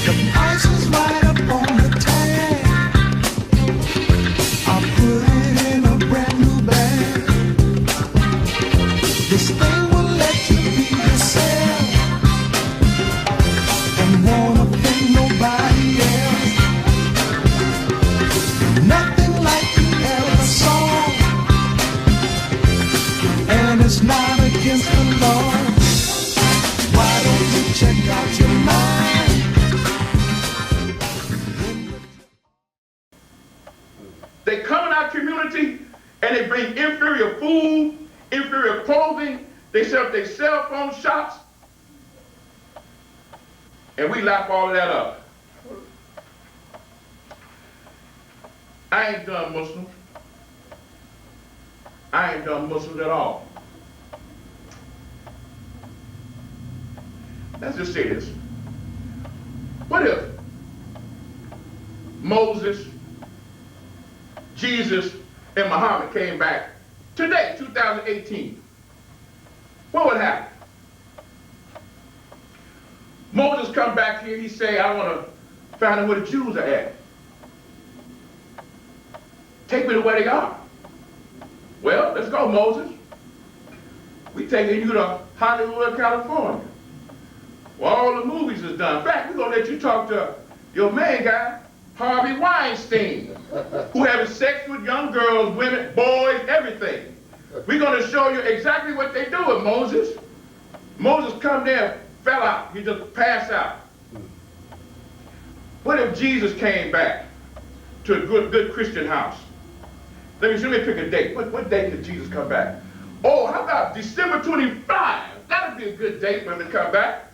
Price is right up on the tag. I put it in a brand new bag. This thing will let you be yourself and won't offend nobody else. Nothing like you ever saw, and it's not against the law. Why don't you check out your mind? They come in our community and they bring inferior food, inferior clothing. They set up their cell phone shops. And we lap all of that up. I ain't done Muslims. I ain't done Muslims at all. Let's just say this. What if Moses, Jesus, and Muhammad came back today, 2018? What would happen? Moses come back here, he say, I want to find out where the Jews are at. Take me to where they are. Well, let's go, Moses. We taking you to Hollywood, California, where all the movies is done. In fact, we're going to let you talk to your main guy, Harvey Weinstein, who having sex with young girls, women, boys, everything. We're going to show you exactly what they do with Moses. Moses come there, fell out. He just passed out. What if Jesus came back to a good Christian house? Let me pick a date. What date did Jesus come back? Oh, how about December 25? That'd be a good date for him to come back.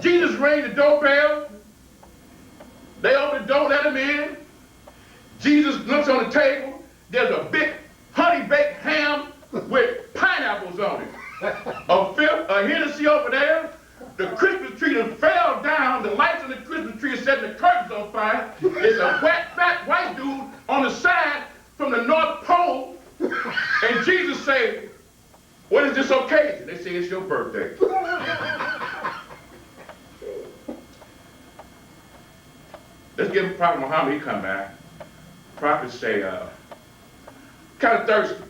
Jesus rang the doorbell. They open the door, let him in. Jesus looks on the table. There's a big honey-baked ham with pineapples on it. A Hennessy over there. The Christmas tree that fell down. The lights on the Christmas tree are setting the curtains on fire. There's a fat white dude on the side from the North Pole. And Jesus say, what is this occasion? They say, it's your birthday. Let's give Prophet Muhammad, he come back. Prophet say, kind of thirsty.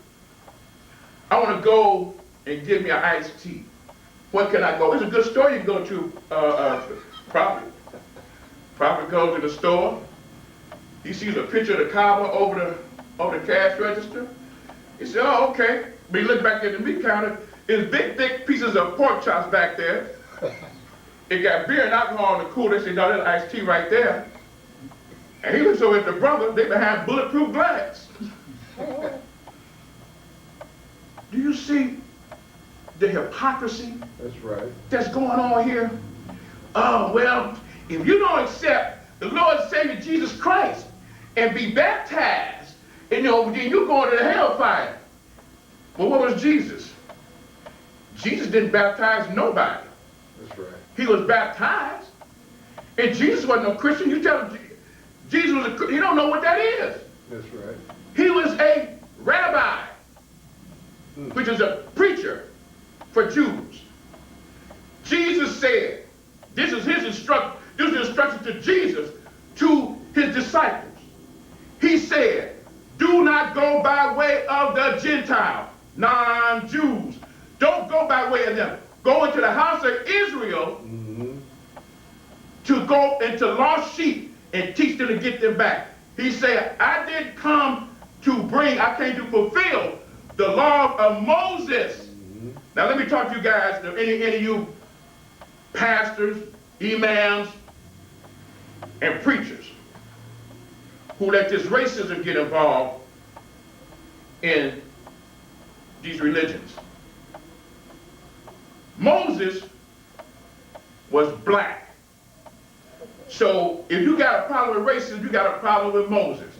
I want to go and give me an iced tea. Where can I go? It's a good store you can go to, Prophet. Prophet goes to the store. He sees a picture of the Kaaba over the cash register. He said, oh, okay. But he looked back at the meat counter. There's big, thick pieces of pork chops back there. It got beer and alcohol in the cooler. They said, no, there's iced tea right there. And he looks over at the brother. They behind bulletproof glass. Do you see the hypocrisy that's going on here? Oh, well, if you don't accept the Lord and Savior Jesus Christ and be baptized, then you're going to the hellfire. Well, what was Jesus? Jesus didn't baptize nobody. That's right. He was baptized. And Jesus wasn't no Christian. You tell him Jesus was a Christian. He don't know what that is. That's right. He was a rabbi, which is a preacher for Jews. Jesus said, this is his instruction to Jesus, to his disciples. He said, do not go by way of the Gentile, non-Jews. Don't go by way of them. Go into the house of Israel to go into lost sheep and teach them to get them back. He said, I didn't come I came to fulfill the law of Moses. Now let me talk to you guys, any of you pastors, imams, and preachers who let this racism get involved in these religions. Moses was black. So if you got a problem with racism, you got a problem with Moses.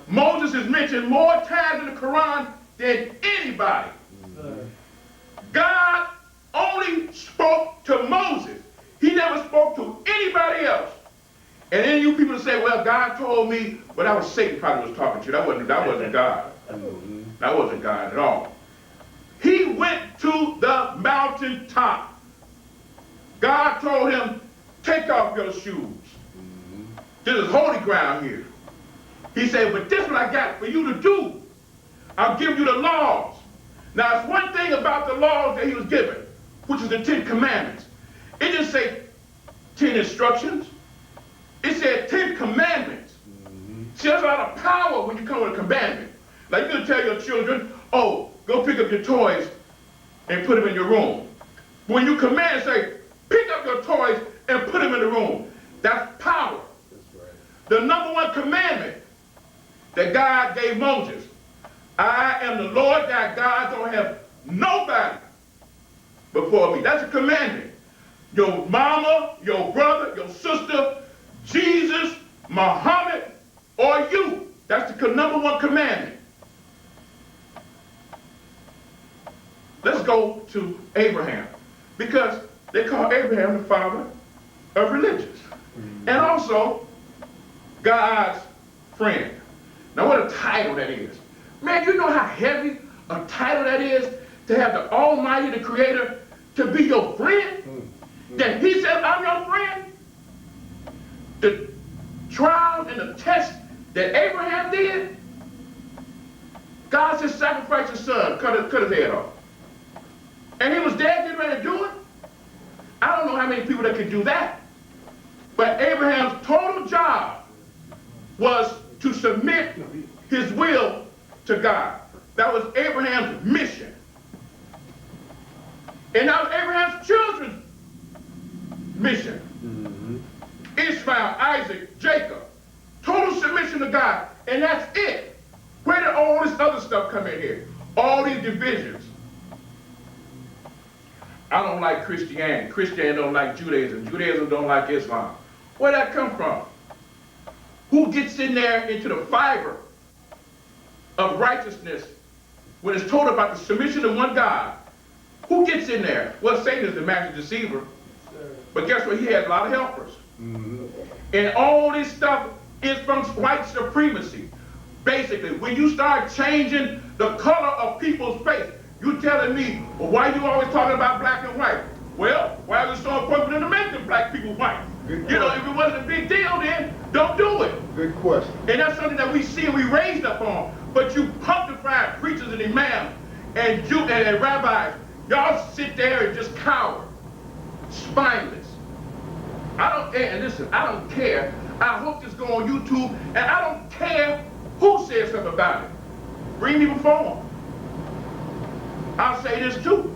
Moses is mentioned more times in the Quran than anybody. God only spoke to Moses. He never spoke to anybody else. And then you people say, well, God told me, well, that was Satan probably was talking to you. That wasn't God. That wasn't God at all. He went to the mountaintop. God told him, take off your shoes. This is holy ground here. He said, but this is what I got for you to do. I'll give you the laws. Now, it's one thing about the laws that he was given, which is the 10 commandments. It didn't say 10 instructions. It said 10 commandments. See, there's a lot of power when you come with a commandment. Like you can tell your children, oh, go pick up your toys and put them in your room. When you command, say, pick up your toys and put them in the room. That's power. That's right. The number one commandment that God gave Moses, I am the Lord thy God, don't have nobody before me. That's a commandment. Your mama, your brother, your sister, Jesus, Muhammad, or you. That's the number one commandment. Let's go to Abraham, because they call Abraham the father of religions, and also God's friend. Now, what a title that is. Man, you know how heavy a title that is to have the Almighty, the Creator, to be your friend? That he said, I'm your friend? The trial and the test that Abraham did, God said, sacrifice his son, cut his head off. And he was dead, getting ready to do it. I don't know how many people that could do that. But Abraham's total job was to submit his will to God. That was Abraham's mission. And that was Abraham's children's mission. Ishmael, Isaac, Jacob. Total submission to God. And that's it. Where did all this other stuff come in here? All these divisions. I don't like Christianity. Christianity don't like Judaism. Judaism don't like Islam. Where'd that come from? Who gets in there into the fiber of righteousness when it's told about the submission to one God? Who gets in there? Well, Satan is the master deceiver. But guess what? He has a lot of helpers. And all this stuff is from white supremacy. Basically, when you start changing the color of people's face, you telling me, well, why you always talking about black and white? Well, why is it so important to make them black people white? You know, if it wasn't a big deal, then don't do it. Good question. And that's something that we see and we raised up on. But you punctified preachers and imams and rabbis, y'all sit there and just cower, spineless. I don't care. I hope this go on YouTube, and I don't care who says something about it. Bring me before them. I'll say this too.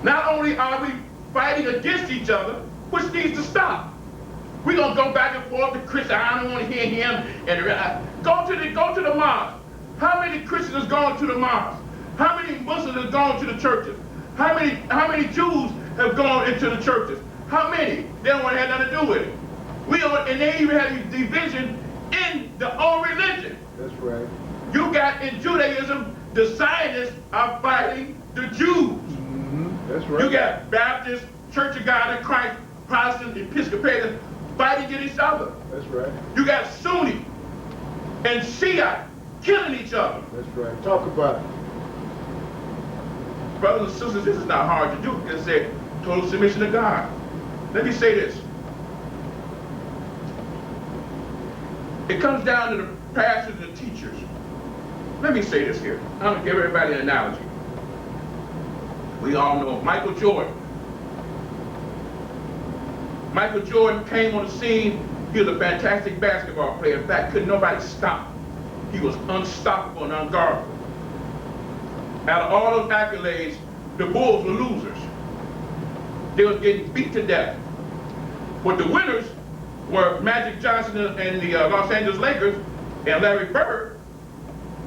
Not only are we fighting against each other, which needs to stop. We're gonna go back and forth to Christian. I don't want to hear him. And go to the mosque. How many Christians have gone to the mosque? How many Muslims have gone to the churches? How many Jews have gone into the churches? How many? They don't want to have nothing to do with it. And they even have division in the own religion. That's right. You got in Judaism, the Zionists are fighting the Jews. That's right. You got Baptists, Church of God in Christ, Protestants, Episcopalians fighting against each other. That's right. You got Sunni and Shia killing each other. That's right. Talk about it. Brothers and sisters, this is not hard to do. It's a total submission to God. Let me say this. It comes down to the pastors and teachers. Let me say this here. I'm going to give everybody an analogy. We all know Michael Jordan. Michael Jordan came on the scene. He was a fantastic basketball player. In fact, couldn't nobody stop him. He was unstoppable and unguardable. Out of all those accolades, the Bulls were losers. They was getting beat to death. But the winners were Magic Johnson and the Los Angeles Lakers and Larry Bird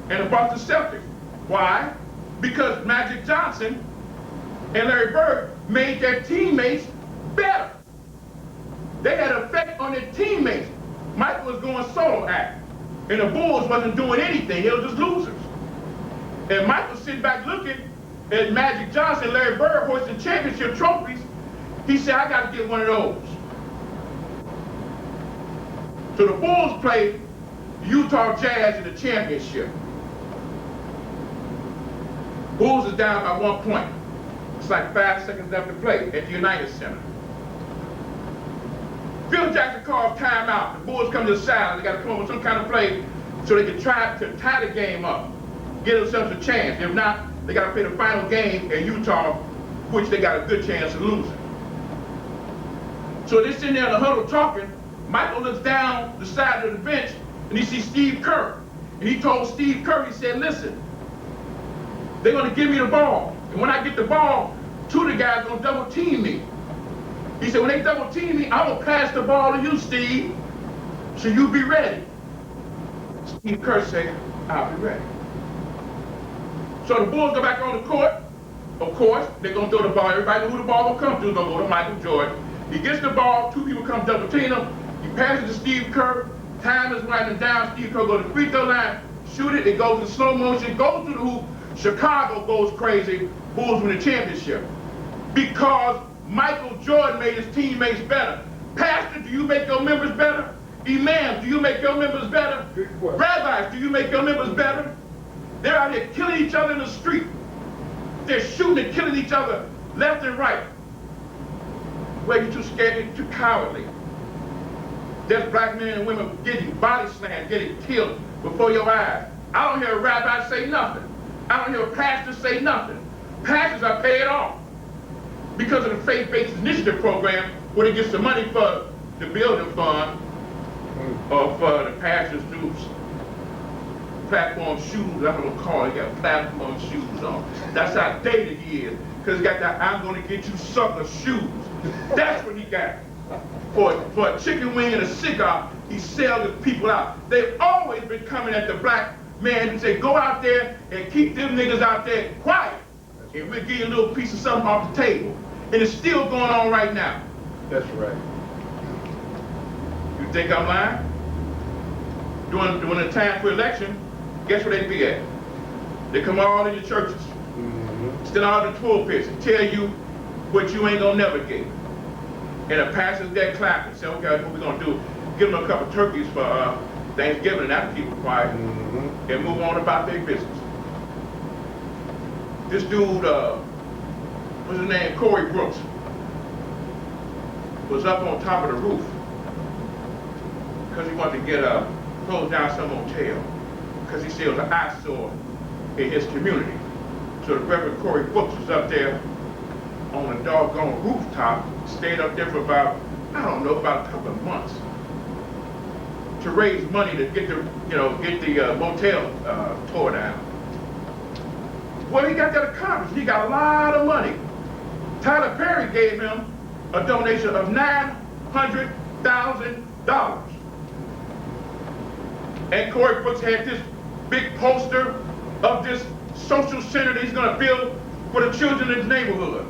and the Boston Celtics. Why? Because Magic Johnson and Larry Bird made their teammates better. They had an effect on their teammates. Michael was going solo act, and the Bulls wasn't doing anything. They were just losers. And Michael sitting back looking at Magic Johnson and Larry Bird hoisting championship trophies. He said, I got to get one of those. So the Bulls played the Utah Jazz in the championship. Bulls is down by 1 point. It's like 5 seconds left to play at the United Center. Bill Jackson calls timeout. The Bulls come to the side. They got to come up with some kind of play so they can try to tie the game up, give themselves a chance. If not, they got to play the final game in Utah, which they got a good chance of losing. So they're sitting there in the huddle talking. Michael looks down the side of the bench and he sees Steve Kerr. And he told Steve Kerr, he said, listen, they're going to give me the ball. And when I get the ball, two of the guys are going to double team me. He said, when they double team me, I'm going to pass the ball to you, Steve, so you be ready. Steve Kerr said, I'll be ready. So the Bulls go back on the court. Of course, they're going to throw the ball. Everybody knows who the ball will come to. It's going to go to Michael Jordan. He gets the ball. Two people come double team him. He passes to Steve Kerr. Time is winding down. Steve Kerr goes to the free throw line, shoot it. It goes in slow motion, goes to the hoop. Chicago goes crazy. Bulls win the championship. Because Michael Jordan made his teammates better. Pastor, do you make your members better? Imams, do you make your members better? Rabbis, do you make your members better? They're out here killing each other in the street. They're shooting and killing each other left and right. Well, you're too scared, you're too cowardly. There's black men and women getting body slammed, getting killed before your eyes. I don't hear a rabbi say nothing. I don't hear a pastor say nothing. Pastors are paid off because of the faith-based initiative program where they get some money for the building fund or for the pastor's new platform shoes. I'm gonna call it. He got platform shoes on. That's how dated he is. Because he got that I'm gonna get you sucker shoes. That's what he got. For a chicken wing and a cigar, he sells his people out. They've always been coming at the black man and say, go out there and keep them niggas out there quiet. And we'll give you a little piece of something off the table. And it's still going on right now. That's right. You think I'm lying? During the time for election, guess where they be at? They come all in your churches, still all the pulpits and tell you what you ain't gonna never get. And the pastor's there clapping, say, okay, what we gonna do? Give them a couple turkeys for Thanksgiving and that'll keep them quiet and move on about their business. This dude, what's his name, Corey Brooks, was up on top of the roof because he wanted to get close down some motel because he said it was an eyesore in his community. So the Reverend Corey Brooks was up there on a doggone rooftop, stayed up there for about, I don't know, about a couple of months to raise money to get the motel tore down. Well, he got that accomplished. He got a lot of money. Tyler Perry gave him a donation of $900,000. And Corey Brooks had this big poster of this social center that he's going to build for the children in his neighborhood.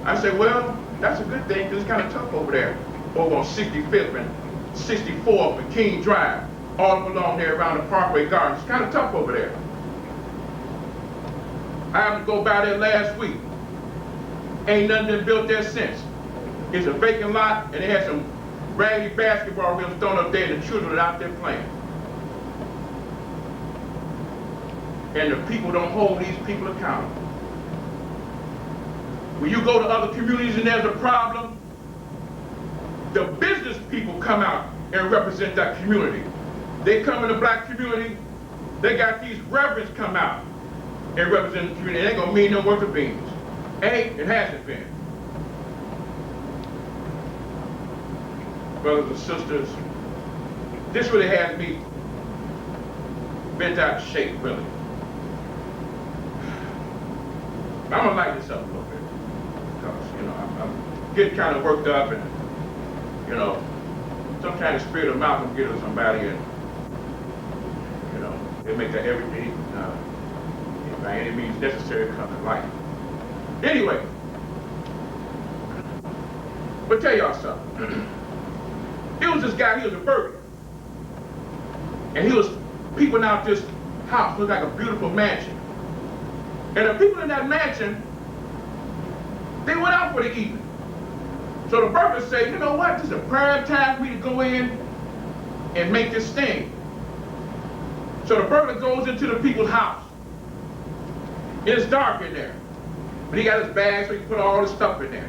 I said, well, that's a good thing because it's kind of tough over there, over on 65th and 64th and King Drive, all up along there around the Parkway Gardens. It's kind of tough over there. I happened to go by there last week. Ain't nothing been built there since. It's a vacant lot, and they had some raggedy basketball rims thrown up there, and the children are out there playing. And the people don't hold these people accountable. When you go to other communities and there's a problem, the business people come out and represent that community. They come in the black community, they got these reverends come out and represent the community. It ain't gonna mean no worth of beans. It hasn't been. Brothers and sisters, this really has me bent out of shape, really. I'm gonna lighten this up a little bit because, I'm getting kind of worked up and, sometimes the spirit of Malcolm gets to somebody and, they make that everything, by any means necessary, come to light. Anyway, but tell y'all something. It was this guy, he was a burglar. And he was peeping out this house, looked like a beautiful mansion. And the people in that mansion, they went out for the evening. So the burglar said, you know what, this is a prime time for me to go in and make this thing. So the burglar goes into the people's house. It's dark in there. But he got his bag so he can put all his stuff in there.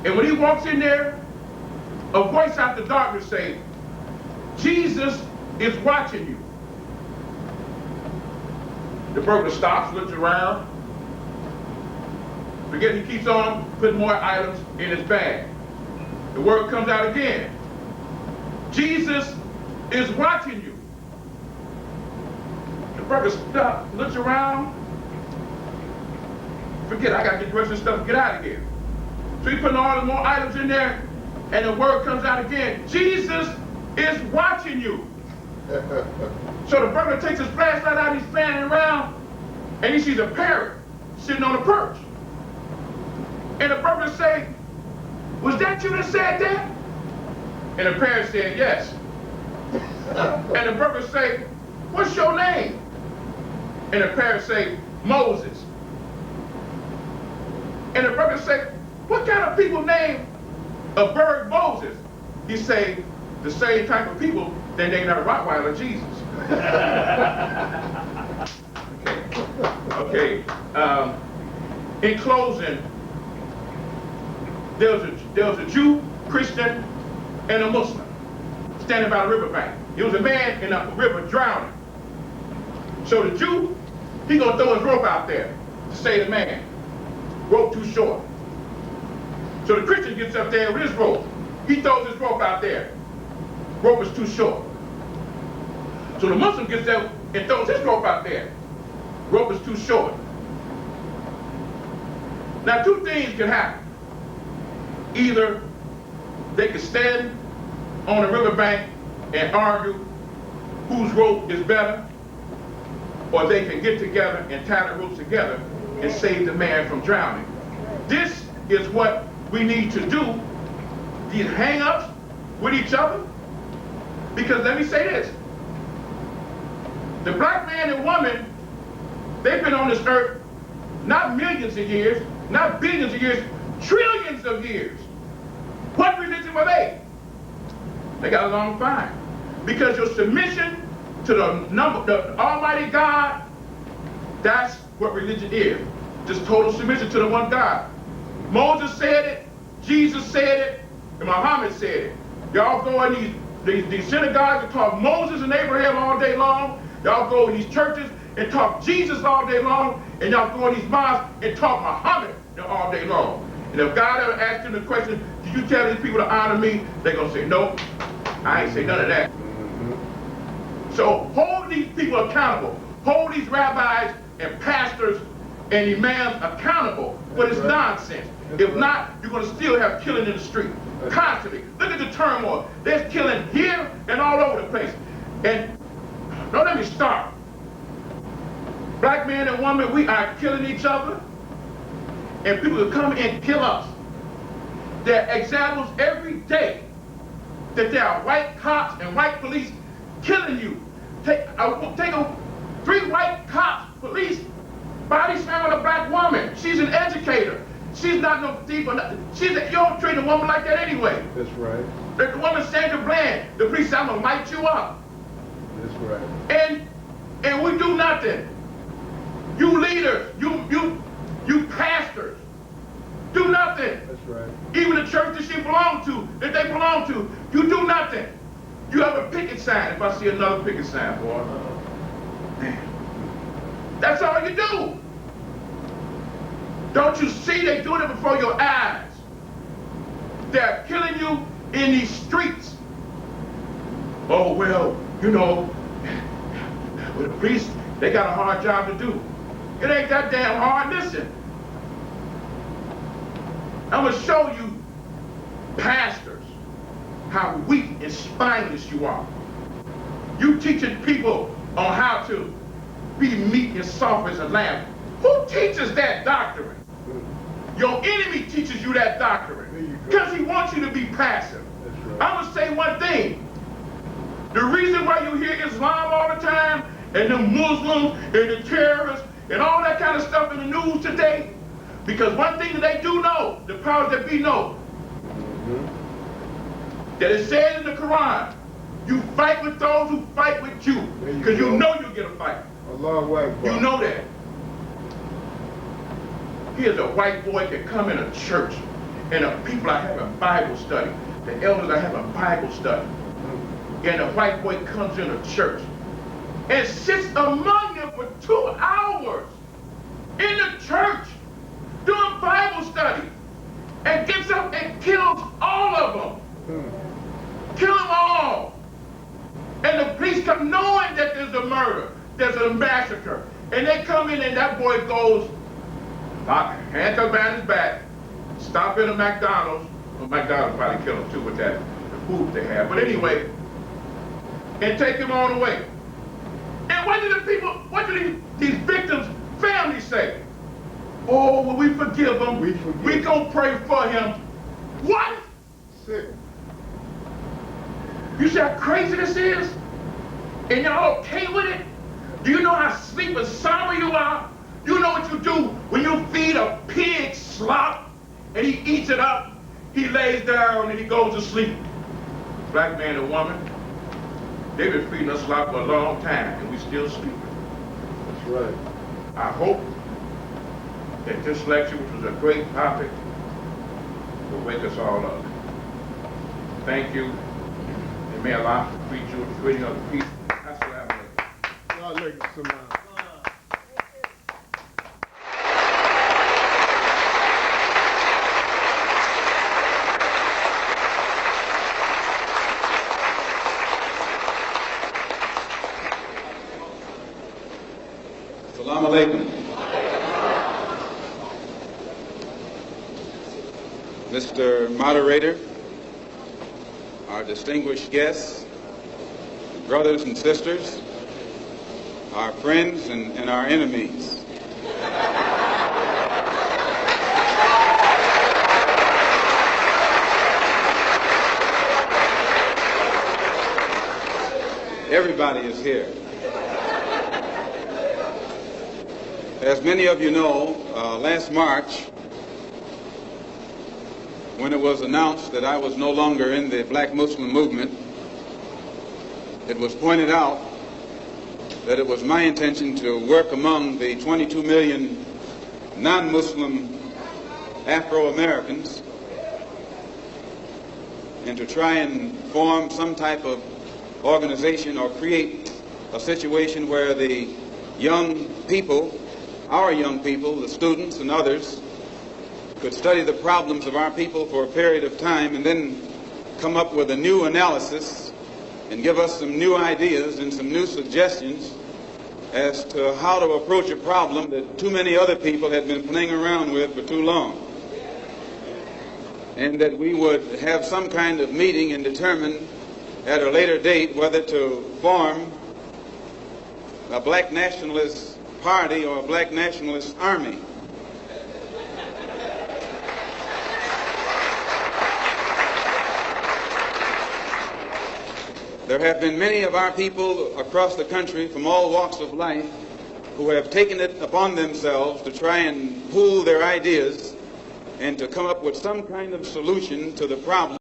And when he walks in there, a voice out the darkness say, Jesus is watching you. The burglar stops, looks around. Forget, he keeps on putting more items in his bag. The word comes out again. Jesus is watching you. The burglar stops, looks around. Forget, I got to get the rest of this stuff, get out of here. So he's putting all the more items in there, and the word comes out again. Jesus is watching you. So the burglar takes his flashlight out, he's fanning around, and he sees a parrot sitting on a perch. And the burglar say, was that you that said that? And the parrot said, yes. And the burglar say, what's your name? And the parrot say, Moses. And the burglar say, what kind of people name a bird Moses? He say, the same type of people that named a Rottweiler Jesus. Okay. In closing, there was a Jew, Christian, and a Muslim standing by the riverbank. There was a man in a river drowning. So the Jew, he gonna throw his rope out there to save the man. Rope too short. So the Christian gets up there with his rope. He throws his rope out there. Rope is too short. So the Muslim gets up and throws his rope out there. Rope is too short. Now two things can happen. Either they can stand on the riverbank and argue whose rope is better, or they can get together and tie the ropes together and save the man from drowning. This is what we need to do, these hang-ups with each other. Because let me say this, the black man and woman, they've been on this earth not millions of years, not billions of years, trillions of years. What religion were they? They got along fine. Because your submission to the Almighty God, that's what religion is. Just total submission to the one God. Moses said it, Jesus said it, and Muhammad said it. Y'all go in these synagogues and talk Moses and Abraham all day long. Y'all go in these churches and talk Jesus all day long. And y'all go in these mosques and talk Muhammad all day long. And if God ever asks them the question, did you tell these people to honor me? They're going to say, no, I ain't say none of that. So hold these people accountable. Hold these rabbis and pastors and imams accountable for this nonsense. If not, you're going to still have killing in the street. Constantly. Look at the turmoil. There's killing here and all over the place. And don't let me start. Black man and woman, we are killing each other. And people will come and kill us. There are examples every day that there are white cops and white police killing you. Take 3 white cops, police, body slam on a black woman. She's an educator. She's not no thief or nothing. You don't treat a woman like that anyway. That's right. The woman Sandra Bland, the police said, I'm gonna light you up. That's right. And we do nothing. You leaders, you pastors, do nothing. That's right. Even the church that they belong to, you do nothing. You have a picket sign. If I see another picket sign, boy, man. That's all you do. Don't you see they doing it before your eyes? They're killing you in these streets. Oh, well, you know, with the police, they got a hard job to do. It ain't that damn hard. Listen, I'm gonna show you, pastors, how weak and spineless you are. You teaching people on how to be meek and soft as a lamb. Who teaches that doctrine? Your enemy teaches you that doctrine because he wants you to be passive. Right. I'm gonna say one thing. The reason why you hear Islam all the time and the Muslims and the terrorists and all that kind of stuff in the news today, because one thing that they do know, the powers that be know, that it says in the Quran, you fight with those who fight with you, because you know you'll get a fight. You know that. Here's a white boy can come in a church and people are having Bible study. the elders are having a Bible study. And the white boy comes into church and sits among them for 2 hours in the church doing Bible study and gets up and kills all of them. Kill them all. And the police come knowing that there's a murder, there's a massacre. And they come in and that boy goes, handcuffed behind his back, stop at a McDonald's. Well, McDonald's probably killed him too with that the food they have. But anyway, and take him on away. And what do these victims' families say? Oh, well, we forgive him. We gonna pray for him. What? Sick. You see how crazy this is? And y'all okay with it? Do you know how sleep and somber you are? You know what you do when you feed a pig slop and he eats it up, he lays down and he goes to sleep. Black man and woman, they've been feeding us slop for a long time and we still sleeping. That's right. I hope that this lecture, which was a great topic, will wake us all up. Thank you, and may Allah greet you with the greeting of peace. S.a.a.w. Assalamu alaikum. Mr. Moderator, our distinguished guests, brothers and sisters, our friends and our enemies. Everybody is here. As many of you know, last March, when it was announced that I was no longer in the Black Muslim movement, it was pointed out that it was my intention to work among the 22 million non-Muslim Afro-Americans and to try and form some type of organization or create a situation where the young people, our young people, the students and others, could study the problems of our people for a period of time and then come up with a new analysis and give us some new ideas and some new suggestions as to how to approach a problem that too many other people had been playing around with for too long. And that we would have some kind of meeting and determine at a later date whether to form a black nationalist party or a black nationalist army. There have been many of our people across the country from all walks of life who have taken it upon themselves to try and pool their ideas and to come up with some kind of solution to the problem.